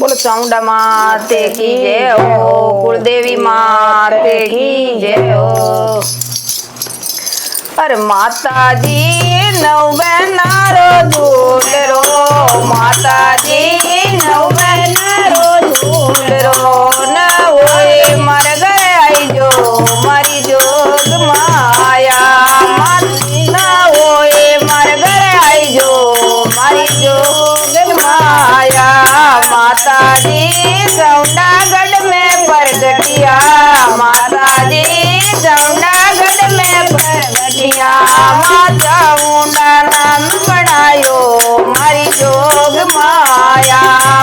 बोलो चामुंडा माते की जय हो, कुलदेवी माते की जय हो। अरे माता जी नौ बहनारो झूल रो, माता जी नौ बहनारो झूल रो। न होए मर गए आई जो मारी जोग माया, न होए मर गए आई जो मारी जोग माया। माता जी चौंडागढ़ में प्रगटिया, माता जी चौंडागढ़ में प्रगटिया। माता ऊंडा नाम बढ़ायो मारी जोग माया,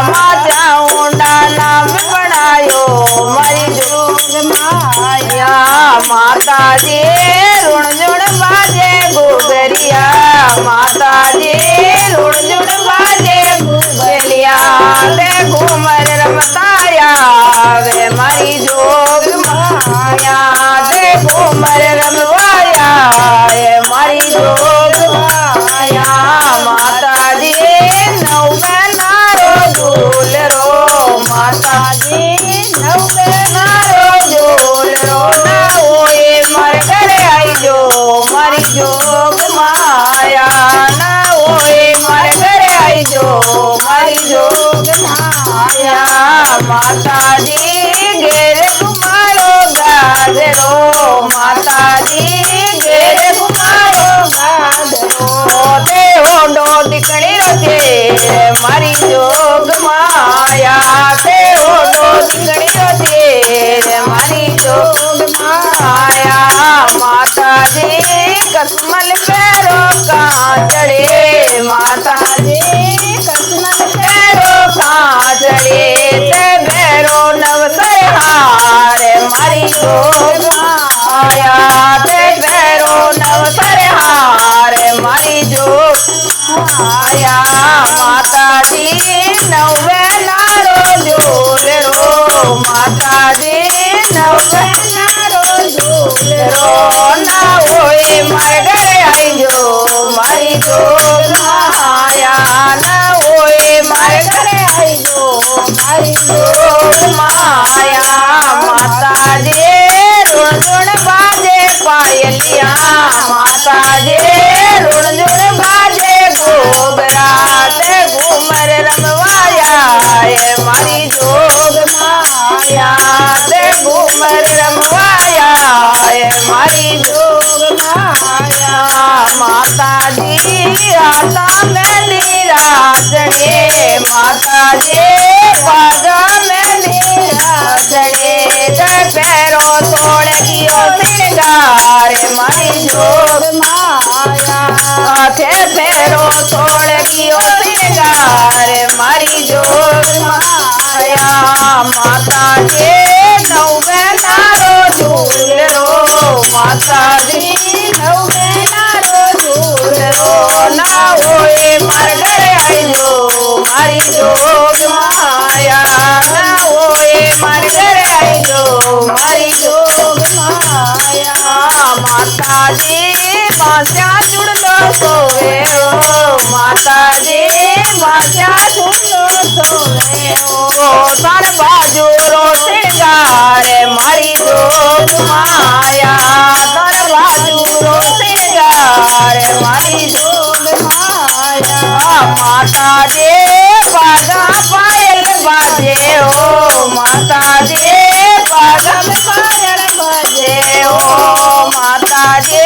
माता ऊंडा नाम बढ़ायो मारी जोग माया। माता जी रुण जुण बाजे गोगरिया, माता जी रुण जुण बाजे गोगरिया। दे घूमर रमताया वे मारी जोग माया, दे घूमर रमवाया ये मारी जोग माया। माता जी नौ बहनारो झूल रो, माता जी नौ बहनारो झूल रो। न होए मर गए आई जो मारी जोग माया, न होए मर गए आई जो मारी जोग माया। माता जी घेर घुमारो गाजरो, माता जी घेर घुमारो गाजरो। दे होंडो दिकड़ी रोजे मारी जोग माया, दे होंडो दिकड़ी रोजे मारी जोग माया। माता जी कसमल पैरो कहाँ चढ़े, माता जी कसमल पैरो कहाँ चढ़े। ते भैरो नवसर हार मारी जोग माया, ते भैरो नवसर हार मारी जोग माया। माता जी नौवे नारो झूल रो, माता जी नौवे नारो झूल रो। न होए मर गए आई जो मारी जोग माया, न होए मर गए आई जो मारी जोग माया। माता जी रुण जुण बाजे पायलिया, माता जी रुण जुण बाजे गोबरा। ते घूमर रमवाया ये मारी जोग माया, ते घूमर रमवाया ये मारी जोग माया। माता जी आता में नीराजने, माता जी बाजा में नीराजने। ते पैरो तोड़ गियो सिंगार मारी जोग माया, थे पैरो तोड़ गियो सिंगार मारी जोग माया। माता जी नौ बहनारो झूल रो, माता जी नौ बहनारो झूल रो। न होए मर गए आई जो मारी जोग माया, न होए मर गए आई जो मारी जोग माया। माता जी बांस्या चुड़ लो सोवे हो, माता जी बांस्या चुड़ लो सोवे हो। सर बाजू रो सिंगार मारी जोग माया, सर बाजू रो सिंगार मारी जोग माया। माता जी बाजा पायल बाजे हो, माता जी बाजा पायल बाजे हो, माता जी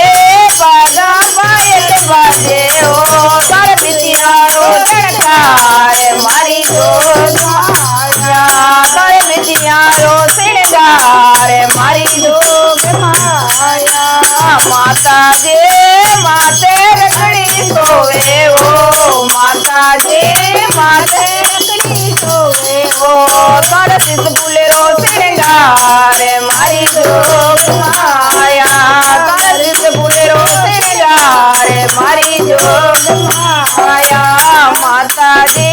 बाजा पायल बाजे हो। सर बिटिया रो लड़कार मारी जोग माया, सर बिटिया रो सिंगार मारी जोग माया। माता जी माते रखड़ी सोवे हो, माता जी माते रखड़ी सोवे हो। सर सिस बुलेरो सिंगार मारी जोग माया, सर सिस बुलेरो सिंगार मारी जोग माया। माता जी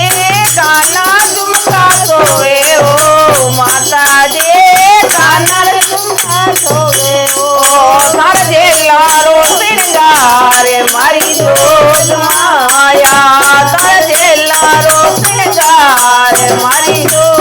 काना झुमका सोवे हो, माता जी काना झुमका सोवे हो। सर जेलारो सिंगार मारी जोग माया, सर जेलारो सिंगार मारी जोग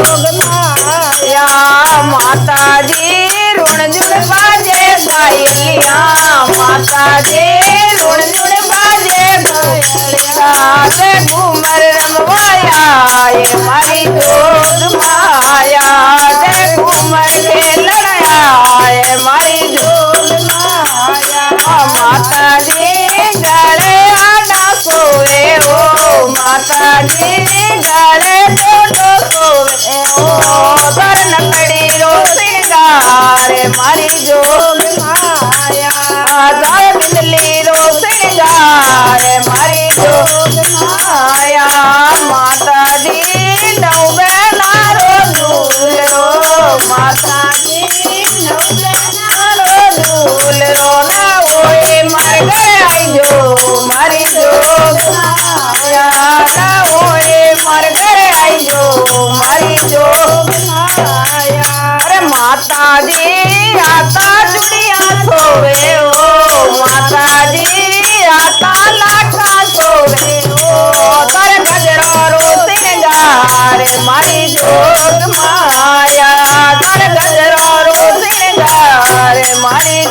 તે ઘુમર રમવાયા એ મારી જોગ માયા તે ઘુમર ખેલણયા એ મારી જોગ માયા માતાજી ગળે આડા સોવે ઓ માતાજી ગળે દોડો સોવે ઓ ધન કડી રો સિંગારે મારી જોગ માયા તારે બિંદલી રો સિંગારે મારી જોગ માયા માતાજી નવ બેનારો ઝૂલરો માતાજી નવ બેનારો ઝૂલરો ના હોય માર ઘરે આઈજો મારી જોગ માયા ના હોય માર ઘરે આઈજો મારી જોગ માયા અરે માતાજી આતા દુનિયા સોવે ઓ માતાજી આતા લાખા સોવે ઓ તારે ગજરો રો સિંગારે મારી જોગ માયા તારે ગજરો રો સિંગારે મારી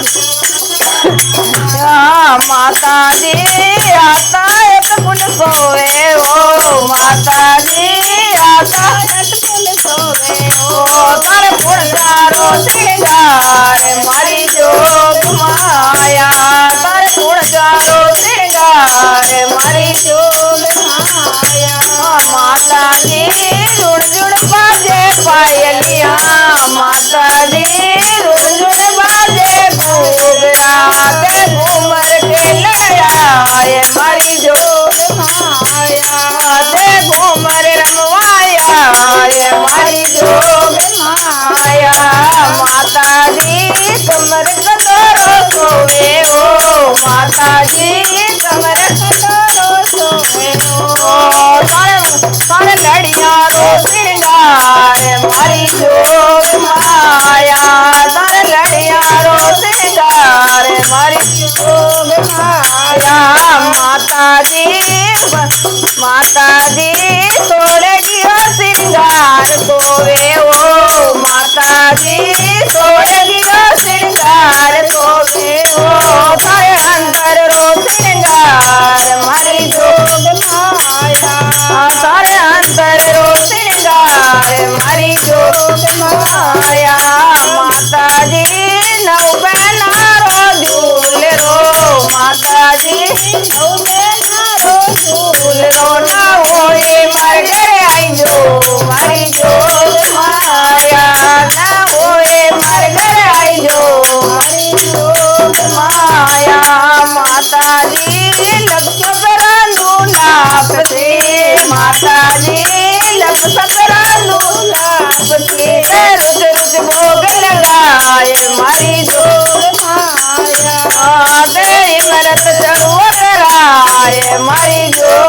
માતાજી આતા એક ગુણ સોવે ઓ માતાજી આતા એક ગુણ સોવે ઓ તારે ફૂલદારો સિંગારે મારી જોગ માયા તારે ફૂલદારો સિંગારે મારી જોગ માયા માતાજી ઝુણ ઝુણ બાજે પાયલિયા માતાજી ઝુણ ઝુણ બાજે ઘૂઘરા તે ઘુમર ખેલયા એ મારી જોગ માયા તે ઘુમર રમવાયા એ મારી જોગ માયા માતાજી કમર કદરો સોવે ઓ માતાજી કમર કદરો સોવે ઓ તારે લડિયારો સિંગારે મારી જોગ માયા તારે લડિયારો સિંગારે મારી જોગ માયા માતાજી સોરગીયો સિંગાર સોવે ઓ માતાજી સોરગીયો સિંગાર સોવે ઓ તારે અંતર રો સિંગાર મારી જોગ માયા તારે અંતર રો સિંગાર મારી જોગ માયા માતાજી નવ બેનારો ઝૂલરો માતાજી નવ બેનારો ઝૂલરો ના હોય માર ઘરે આઈજો મારી જોગ માયા ના હોય માર ઘરે આઈજો મારી જોગ માયા માતાજી લક્ષકરાનું નાપ છે માતાજી લક્ષકરાનું નાપ છે રુચ રુચ ભોગ લગાય મારી જોગ માયા દે મરત ચડવો કરાય મારી જોગ